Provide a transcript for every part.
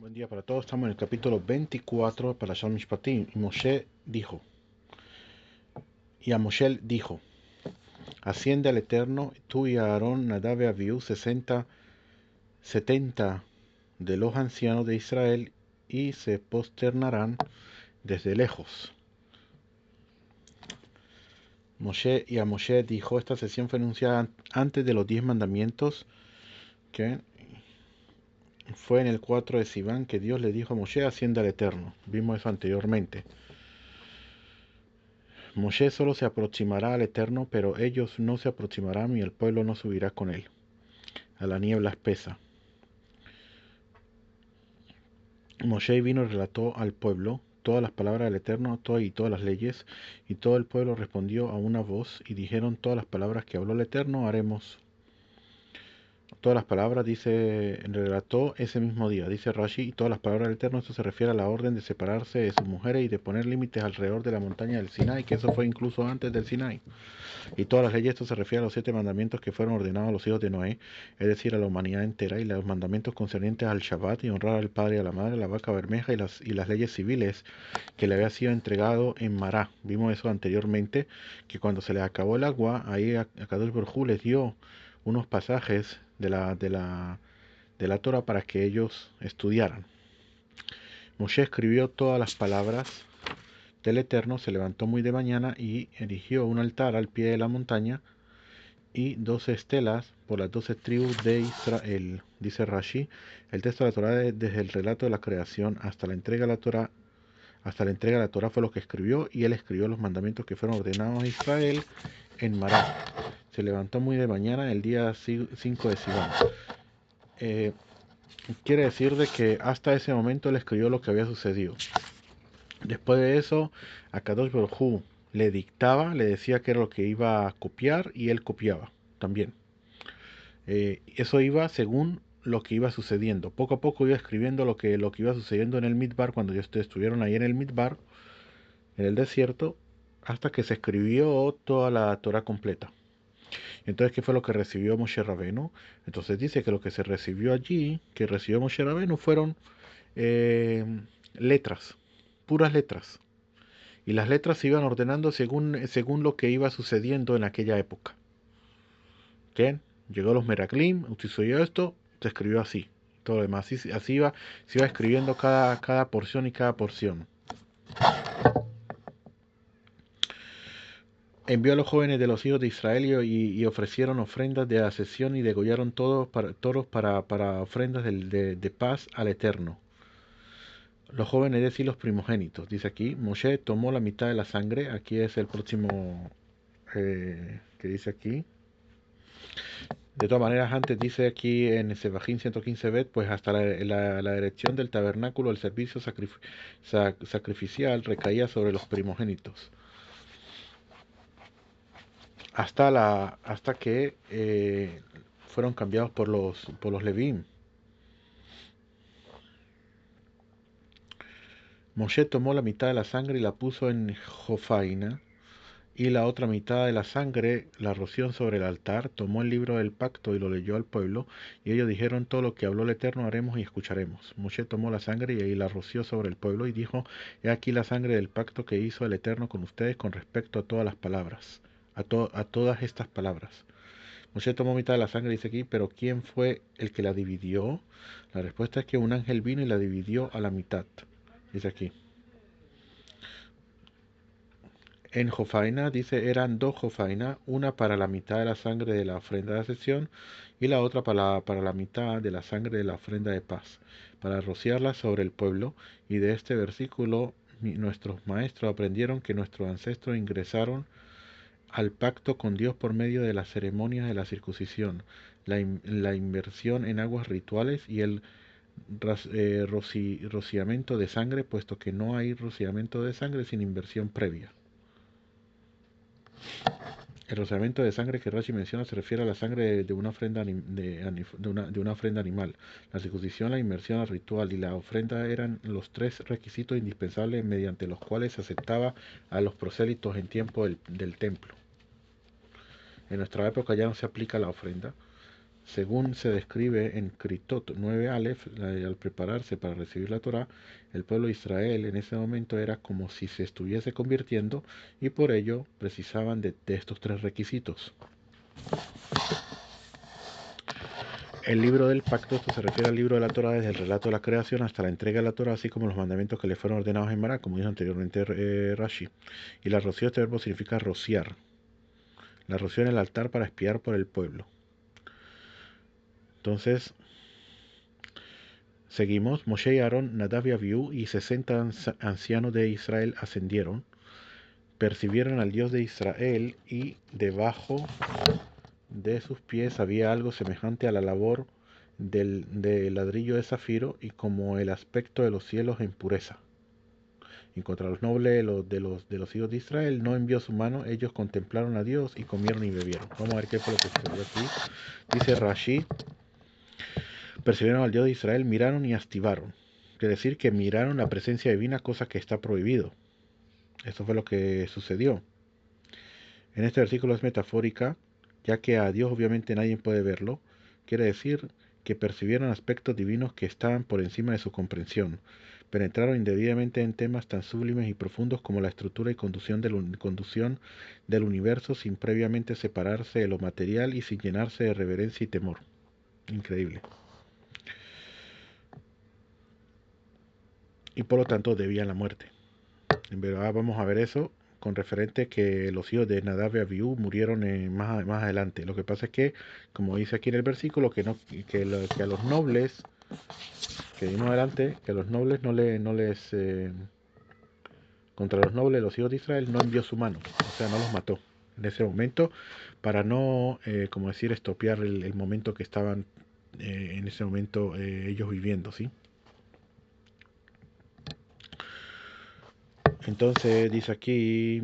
Buen día para todos. Estamos en el capítulo 24 para Parashat Mishpatim. Y a Moshe dijo: Asciende al Eterno, tú y Aarón, Nadab y Abiú, 70 de los ancianos de Israel, y se posternarán desde lejos. Y a Moshe dijo: esta sesión fue anunciada antes de los 10 mandamientos, que fue en el 4 de Sivan que Dios le dijo a Moshe: asciende al Eterno. Vimos eso anteriormente. Moshe solo se aproximará al Eterno, pero ellos no se aproximarán y el pueblo no subirá con él a la niebla espesa. Moshe vino y relató al pueblo todas las palabras del Eterno y todas las leyes, y todo el pueblo respondió a una voz y dijeron: todas las palabras que habló el Eterno haremos. Todas las palabras, dice, relató ese mismo día, dice Rashi, y todas las palabras del Eterno. Esto se refiere a la orden de separarse de sus mujeres y de poner límites alrededor de la montaña del Sinai, que eso fue incluso antes del Sinai. Y todas las leyes, esto se refiere a los 7 mandamientos que fueron ordenados a los hijos de Noé, es decir, a la humanidad entera, y los mandamientos concernientes al Shabbat y honrar al padre y a la madre, la vaca bermeja, y las leyes civiles que le había sido entregado en Mará. Vimos eso anteriormente, que cuando se les acabó el agua, ahí a Kadosh Baruj Hu les dio unos pasajes de la Torah para que ellos estudiaran. Moshe escribió todas las palabras del Eterno, se levantó muy de mañana y erigió un altar al pie de la montaña y 12 estelas por las 12 tribus de Israel. Dice Rashi: el texto de la Torah desde el relato de la creación hasta la entrega de la Torah, fue lo que escribió, y él escribió los mandamientos que fueron ordenados a Israel en Mará. Se levantó muy de mañana el día 5 de Sivan. Quiere decir de que hasta ese momento él escribió lo que había sucedido. Después de eso, a Kadosh Baruj Hu le dictaba, le decía qué era lo que iba a copiar, y él copiaba también. Eso iba según lo que iba sucediendo. Poco a poco iba escribiendo lo que iba sucediendo en el Midbar, cuando ellos estuvieron ahí en el Midbar, en el desierto, hasta que se escribió toda la Torah completa. Entonces, ¿qué fue lo que recibió Moshe Rabenu? Entonces dice que lo que se recibió allí, que recibió Moshe Rabenu, fueron eh, letras, puras letras. Y las letras se iban ordenando según lo que iba sucediendo en aquella época. ¿Qué? Llegó los Meraglim, sucedió esto, se escribió así. Todo lo demás. Así se iba escribiendo cada porción y cada porción. Envió a los jóvenes de los hijos de Israel y ofrecieron ofrendas de ascensión y degollaron toros para ofrendas de paz al Eterno. Los jóvenes, es decir, los primogénitos. Dice aquí: Moshe tomó la mitad de la sangre. Aquí es el próximo que dice aquí. De todas maneras, antes dice aquí en Sebajín 115b, pues hasta la dirección del tabernáculo, el servicio sacrificial recaía sobre los primogénitos. Hasta que fueron cambiados por los Levín. Moshe tomó la mitad de la sangre y la puso en jofaina, y la otra mitad de la sangre la roció sobre el altar. Tomó el libro del pacto y lo leyó al pueblo, y ellos dijeron: todo lo que habló el Eterno haremos y escucharemos. Moshe tomó la sangre y la roció sobre el pueblo y dijo: he aquí la sangre del pacto que hizo el Eterno con ustedes con respecto a todas las palabras, a todas estas palabras. Moshe tomó mitad de la sangre, dice aquí, pero ¿quién fue el que la dividió? La respuesta es que un ángel vino y la dividió a la mitad. Dice aquí. En jofaina, dice, eran 2 jofaina, una para la mitad de la sangre de la ofrenda de ascensión y la otra para la mitad de la sangre de la ofrenda de paz, para rociarla sobre el pueblo. Y de este versículo nuestros maestros aprendieron que nuestros ancestros ingresaron al pacto con Dios por medio de las ceremonias de la circuncisión, la inmersión en aguas rituales y el rociamiento de sangre, puesto que no hay rociamiento de sangre sin inversión previa. El rociamiento de sangre que Rashi menciona se refiere a la sangre de una ofrenda de una ofrenda animal. La circuncisión, la inmersión al ritual y la ofrenda eran los 3 requisitos indispensables mediante los cuales se aceptaba a los prosélitos en tiempo del templo. En nuestra época ya no se aplica la ofrenda, Según se describe en Kritot 9 Aleph, al prepararse para recibir la Torá, el pueblo de Israel en ese momento era como si se estuviese convirtiendo y por ello precisaban de estos tres requisitos. El libro del pacto, esto se refiere al libro de la Torá desde el relato de la creación hasta la entrega de la Torá, así como los mandamientos que le fueron ordenados en Mará, como dijo anteriormente Rashi. Y la rocío, este verbo significa rociar. La roció en el altar para espiar por el pueblo. Entonces, seguimos. Moshe y Aarón, Nadab y Abiú y 60 ancianos de Israel ascendieron, percibieron al Dios de Israel y debajo de sus pies había algo semejante a la labor de ladrillo de zafiro y como el aspecto de los cielos en pureza. Y contra los nobles de los hijos de Israel no envió su mano, ellos contemplaron a Dios y comieron y bebieron. Vamos a ver qué fue lo que sucedió aquí. Dice Rashi, percibieron al Dios de Israel, miraron y activaron. Quiere decir que miraron la presencia divina, cosa que está prohibido. Esto fue lo que sucedió. En este versículo es metafórica, ya que a Dios obviamente nadie puede verlo. Quiere decir que percibieron aspectos divinos que estaban por encima de su comprensión. Penetraron indebidamente en temas tan sublimes y profundos como la estructura y conducción del universo sin previamente separarse de lo material y sin llenarse de reverencia y temor. Increíble. Y por lo tanto debían la muerte. En verdad vamos a ver eso con referente que los hijos de Nadab y Abiú murieron más adelante. Lo que pasa es que, como dice aquí en el versículo, que a los nobles, que vimos adelante, que a los nobles no les contra los nobles, los hijos de Israel, no envió su mano, o sea, no los mató en ese momento para no, como decir, estopear el momento que estaban en ese momento ellos viviendo, ¿sí? Entonces dice aquí,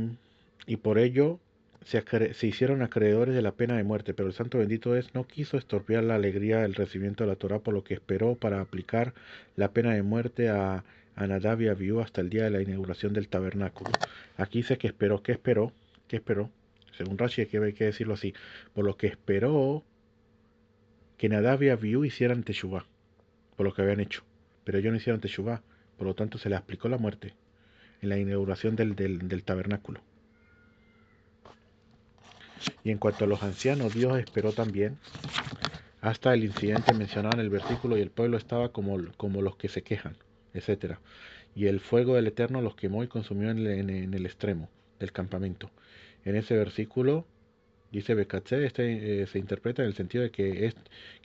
y por ello se hicieron acreedores de la pena de muerte, pero el santo bendito es, no quiso estorpear la alegría del recibimiento de la Torá, por lo que esperó para aplicar la pena de muerte a Nadab y Abiú hasta el día de la inauguración del tabernáculo. Aquí dice que esperó, ¿qué esperó? ¿Qué esperó? Según Rashi hay que decirlo así, por lo que esperó que Nadab y Abiú hicieran teshuvá, por lo que habían hecho, pero ellos no hicieron teshuvá, por lo tanto se les aplicó la muerte en la inauguración del tabernáculo. Y en cuanto a los ancianos, Dios esperó también hasta el incidente mencionado en el versículo y el pueblo estaba como los que se quejan, etc. Y el fuego del Eterno los quemó y consumió en el extremo del campamento. En ese versículo dice Bekatze, se interpreta en el sentido de que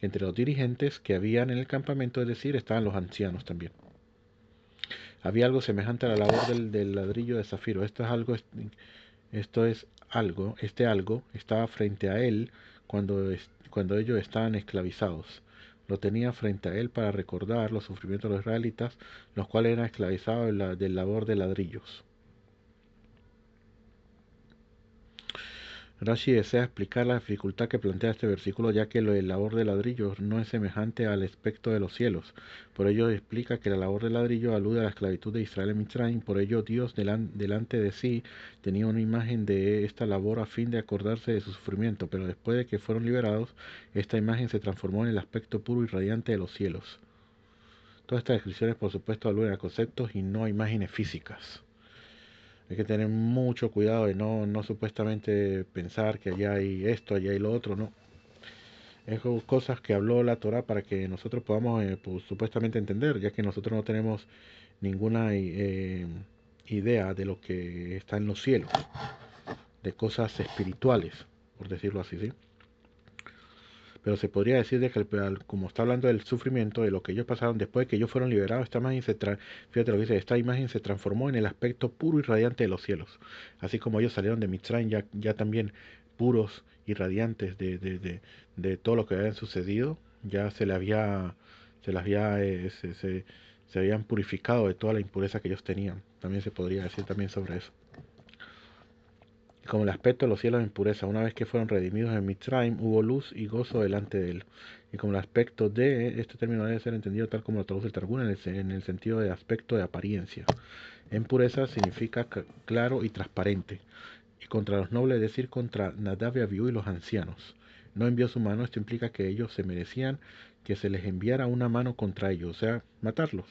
entre los dirigentes que habían en el campamento, es decir, estaban los ancianos también. Había algo semejante a la labor del ladrillo de zafiro. Este algo estaba frente a él cuando ellos estaban esclavizados. Lo tenía frente a él para recordar los sufrimientos de los israelitas, los cuales eran esclavizados del labor de ladrillos. Rashi desea explicar la dificultad que plantea este versículo, ya que el labor de ladrillos no es semejante al aspecto de los cielos. Por ello explica que la labor de ladrillo alude a la esclavitud de Israel en Mitzrayim. Por ello Dios delante de sí tenía una imagen de esta labor a fin de acordarse de su sufrimiento, pero después de que fueron liberados, esta imagen se transformó en el aspecto puro y radiante de los cielos. Todas estas descripciones, por supuesto, aluden a conceptos y no a imágenes físicas. Hay que tener mucho cuidado de no supuestamente pensar que allá hay esto, allá hay lo otro, no. Es cosas que habló la Torah para que nosotros podamos pues, supuestamente entender, ya que nosotros no tenemos ninguna idea de lo que está en los cielos, de cosas espirituales, por decirlo así, ¿sí? Pero se podría decir de que, como está hablando del sufrimiento, de lo que ellos pasaron después de que ellos fueron liberados, fíjate lo que dice, esta imagen se transformó en el aspecto puro y radiante de los cielos. Así como ellos salieron de Mitzrayim ya también puros y radiantes de todo lo que había sucedido, ya se habían purificado de toda la impureza que ellos tenían. También se podría decir también sobre eso. Como el aspecto de los cielos en pureza, una vez que fueron redimidos en Mitzrayim, hubo luz y gozo delante de él. Y como el aspecto este término debe ser entendido tal como lo traduce el Targum en el sentido de aspecto de apariencia. En pureza significa claro y transparente. Y contra los nobles, es decir, contra Nadab y Abiú y los ancianos. no envió su mano, esto implica que ellos se merecían que se les enviara una mano contra ellos, o sea, matarlos,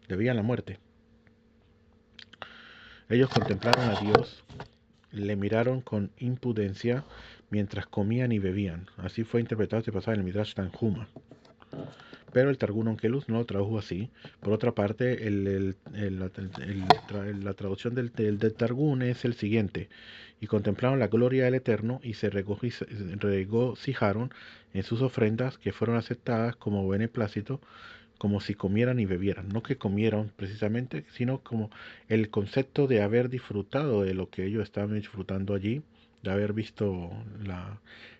debían la muerte. Ellos contemplaron a Dios, le miraron con impudencia mientras comían y bebían. Así fue interpretado este pasaje en el Midrash Tanhuma. Pero el Targum Onkelos no lo tradujo así. Por otra parte, la traducción del Targum es el siguiente. Y contemplaron la gloria del Eterno y se regocijaron en sus ofrendas que fueron aceptadas como beneplácito, como si comieran y bebieran. No que comieron precisamente, sino como el concepto de haber disfrutado de lo que ellos estaban disfrutando allí, de haber visto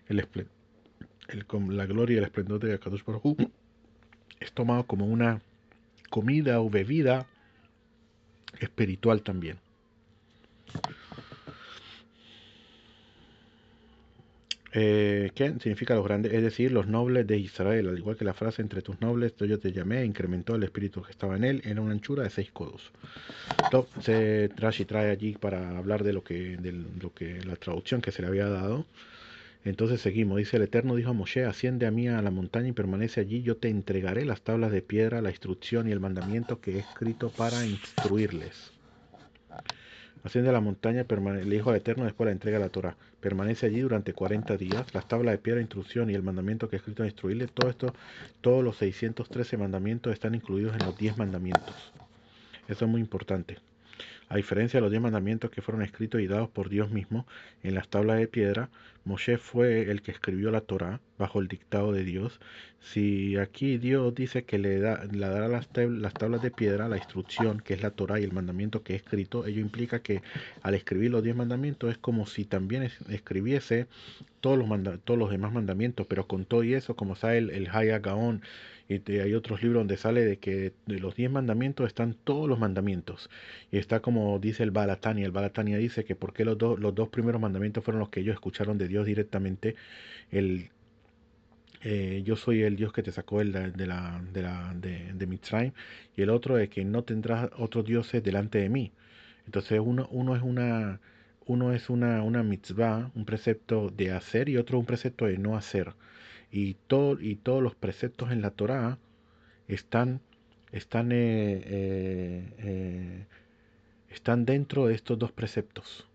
el, la gloria y el esplendor de Akadosh Baruj Hu, es tomado como una comida o bebida espiritual también. ¿Qué significa los grandes? Es decir, los nobles de Israel, al igual que la frase entre tus nobles yo te llamé, incrementó el espíritu que estaba en él, era una anchura de 6 codos. Entonces, Rashi trae allí para hablar de lo que la traducción que se le había dado. Entonces seguimos, dice el Eterno dijo a Moshe, asciende a mí a la montaña y permanece allí, yo te entregaré las tablas de piedra, la instrucción y el mandamiento que he escrito para instruirles. Asciende a la montaña, le dijo al Eterno después de la entrega de la Torah. Permanece allí durante 40 días. Las tablas de piedra, instrucción y el mandamiento que he escrito en instruirle, todo esto, todos los 613 mandamientos están incluidos en los 10 mandamientos. Eso es muy importante. A diferencia de los 10 mandamientos que fueron escritos y dados por Dios mismo en las tablas de piedra, Moshe fue el que escribió la Torá bajo el dictado de Dios. Si aquí Dios dice que le dará las tablas de piedra, la instrucción que es la Torá y el mandamiento que he escrito, ello implica que al escribir los 10 mandamientos es como si también escribiese todos los demás mandamientos, pero con todo y eso, como sabe el Haya Gaon, y hay otros libros donde sale de que de los 10 mandamientos están todos los mandamientos. Y está como dice el Balatania. El Balatania dice que porque los dos primeros mandamientos fueron los que ellos escucharon de Dios directamente. El yo soy el Dios que te sacó de Mitzrayim. Y el otro es que no tendrás otros dioses delante de mí. Entonces uno es una mitzvah, un precepto de hacer y otro un precepto de no hacer. Y todos los preceptos en la Torá están, están, están dentro de estos dos preceptos.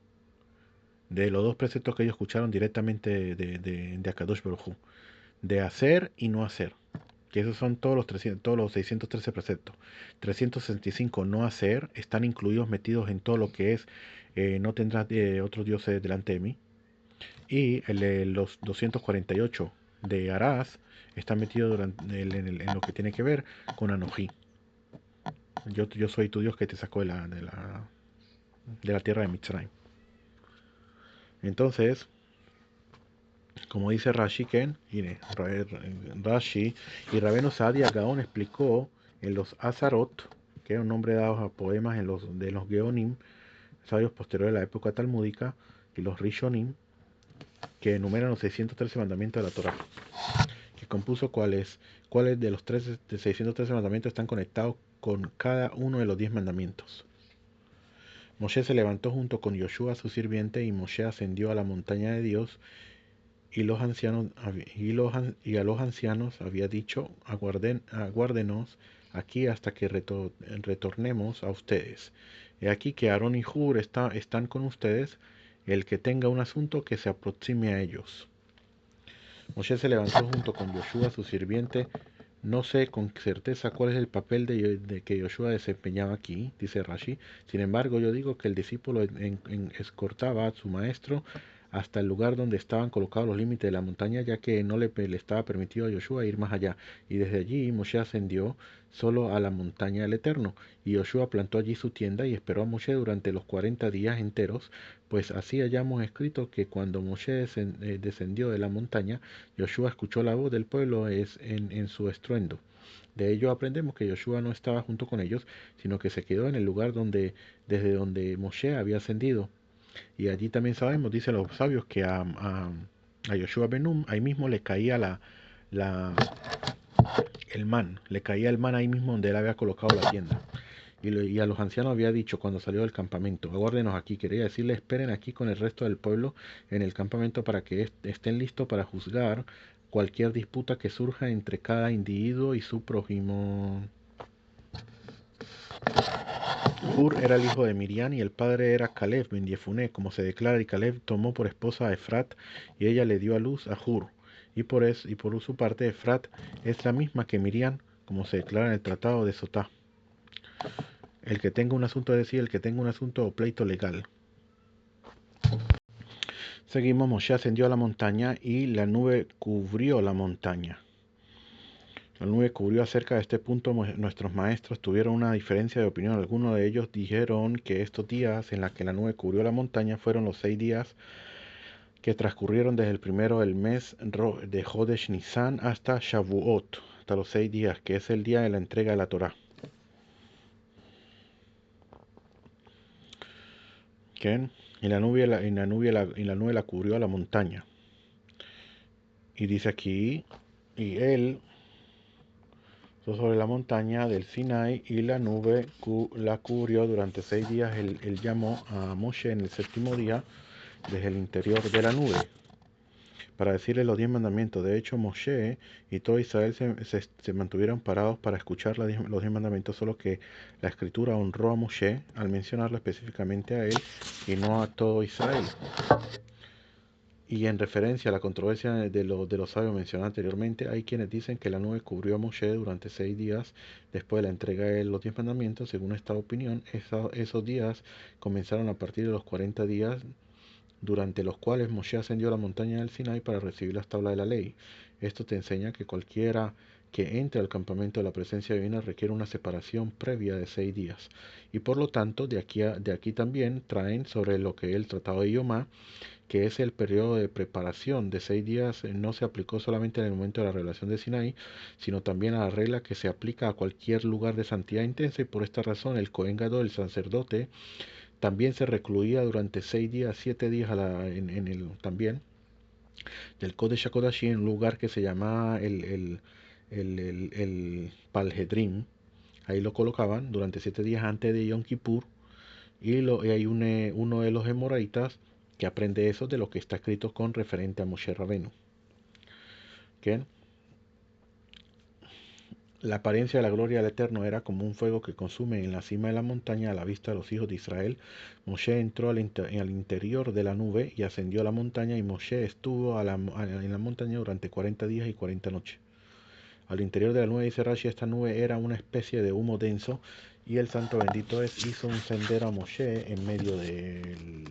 De los dos preceptos que ellos escucharon directamente de Akadosh Baruj Hu. De hacer y no hacer. Que esos son todos los 613 preceptos. 365 no hacer están incluidos, metidos en todo lo que es no tendrás otros dioses delante de mí. Y los 248 de Arás están metidos en lo que tiene que ver con Anoji. Yo soy tu Dios que te sacó de la tierra de Mitzrayim. Entonces, como dice Rashi, Rashi y Rabbeinu Saadia Gaon explicó en los Azarot, que era un nombre dado a poemas de los Geonim, sabios posteriores a la época talmúdica, y los Rishonim, que enumeran los 613 mandamientos de la Torah, que compuso cuáles de los 613 mandamientos están conectados con cada uno de los 10 mandamientos. Moshe se levantó junto con Yoshua su sirviente y Moshe ascendió a la montaña de Dios y a los ancianos había dicho, aguárdenos aquí hasta que retornemos a ustedes. He aquí que Aarón y Hur están con ustedes, el que tenga un asunto que se aproxime a ellos. Moshe se levantó junto con Yoshua su sirviente. No sé con certeza cuál es el papel de que Yoshua desempeñaba aquí, dice Rashi. Sin embargo, yo digo que el discípulo escortaba a su maestro hasta el lugar donde estaban colocados los límites de la montaña, ya que no le estaba permitido a Yoshua ir más allá. Y desde allí Moshe ascendió solo a la montaña del Eterno. Y Yoshua plantó allí su tienda y esperó a Moshe durante los 40 días enteros, pues así hayamos escrito que cuando Moshe descendió de la montaña, Yoshua escuchó la voz del pueblo en su estruendo. De ello aprendemos que Yoshua no estaba junto con ellos, sino que se quedó en el lugar desde donde Moshe había ascendido. Y allí también sabemos, dicen los sabios, que a Yoshua Benum ahí mismo le caía la, el man, le caía el man ahí mismo donde él había colocado la tienda. y a los ancianos había dicho cuando salió del campamento, aguárdenos aquí, quería decirle, esperen aquí con el resto del pueblo en el campamento para que estén listos para juzgar cualquier disputa que surja entre cada individuo y su prójimo. Hur era el hijo de Miriam y el padre era Caleb ben Yefuné, como se declara, y Caleb tomó por esposa a Efrat y ella le dio a luz a Hur. Y por su parte Efrat es la misma que Miriam, como se declara en el tratado de Sotá. El que tenga un asunto, es decir, el que tenga un asunto o pleito legal. Seguimos, Moshe ascendió a la montaña y la nube cubrió la montaña. La nube cubrió. Acerca de este punto nuestros maestros tuvieron una diferencia de opinión. Algunos de ellos dijeron que estos días en los que la nube cubrió la montaña fueron los 6 días que transcurrieron desde el primero del mes de Hodesh Nisan hasta Shavuot, hasta los 6 días, que es el día de la entrega de la Torá. ¿Okay? Y la nube la cubrió a la montaña. Y dice aquí, y él sobre la montaña del Sinai y la nube la cubrió durante 6 días. Él llamó a Moshe en el séptimo día desde el interior de la nube para decirle los 10 mandamientos. De hecho, Moshe y todo Israel se mantuvieron parados para escuchar los 10 mandamientos, solo que la escritura honró a Moshe al mencionarlo específicamente a él y no a todo Israel. Y en referencia a la controversia de los sabios mencionada anteriormente, hay quienes dicen que la nube cubrió a Moshe durante 6 días después de la entrega de los 10 mandamientos. Según esta opinión, esos días comenzaron a partir de los 40 días durante los cuales Moshe ascendió a la montaña del Sinai para recibir las tablas de la ley. Esto te enseña que cualquiera que entre al campamento de la presencia divina requiere una separación previa de 6 días. Y por lo tanto, de aquí también traen sobre lo que el Tratado de Yomá, que es el periodo de preparación de 6 días, no se aplicó solamente en el momento de la revelación de Sinai, sino también a la regla que se aplica a cualquier lugar de santidad intensa, y por esta razón el Cohen Gadol, el sacerdote, también se recluía durante 6 días, 7 días en el también del Kodesh HaKodashim, en un lugar que se llamaba el Palhedrim. Ahí lo colocaban durante 7 días antes de Yom Kippur, y hay uno de los emoraitas que aprende eso de lo que está escrito con referente a Moshe Rabenu. ¿Okay? La apariencia de la gloria del Eterno era como un fuego que consume en la cima de la montaña a la vista de los hijos de Israel. Moshe entró al interior de la nube y ascendió a la montaña, y Moshe estuvo en la montaña durante 40 días y 40 noches. Al interior de la nube, dice Rashi, esta nube era una especie de humo denso, y el santo bendito hizo un sendero a Moshe en medio del...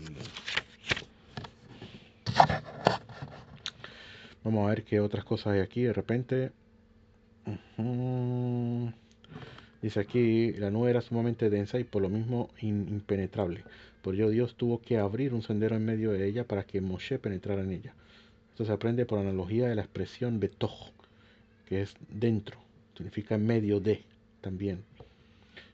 Vamos a ver qué otras cosas hay aquí de repente. Dice aquí, la nube era sumamente densa y por lo mismo impenetrable. Por ello Dios tuvo que abrir un sendero en medio de ella para que Moshe penetrara en ella. Esto se aprende por analogía de la expresión betoj, que es dentro, significa en medio de también.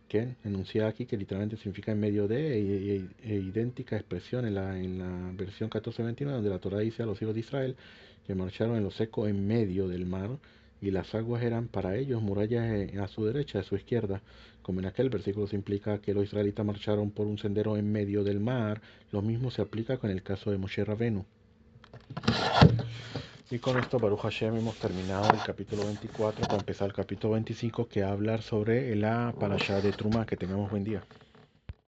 Que enunciada aquí, que literalmente significa en medio de, idéntica expresión en la versión 14:29, donde la Torah dice a los hijos de Israel que marcharon en lo seco en medio del mar, y las aguas eran para ellos murallas a su derecha, a su izquierda. Como en aquel versículo se implica que los israelitas marcharon por un sendero en medio del mar, lo mismo se aplica con el caso de Moshe Rabenu. Y con esto, Baruch Hashem, hemos terminado el capítulo 24 para empezar el capítulo 25, que habla sobre la parashá de Trumá. Que tengamos buen día.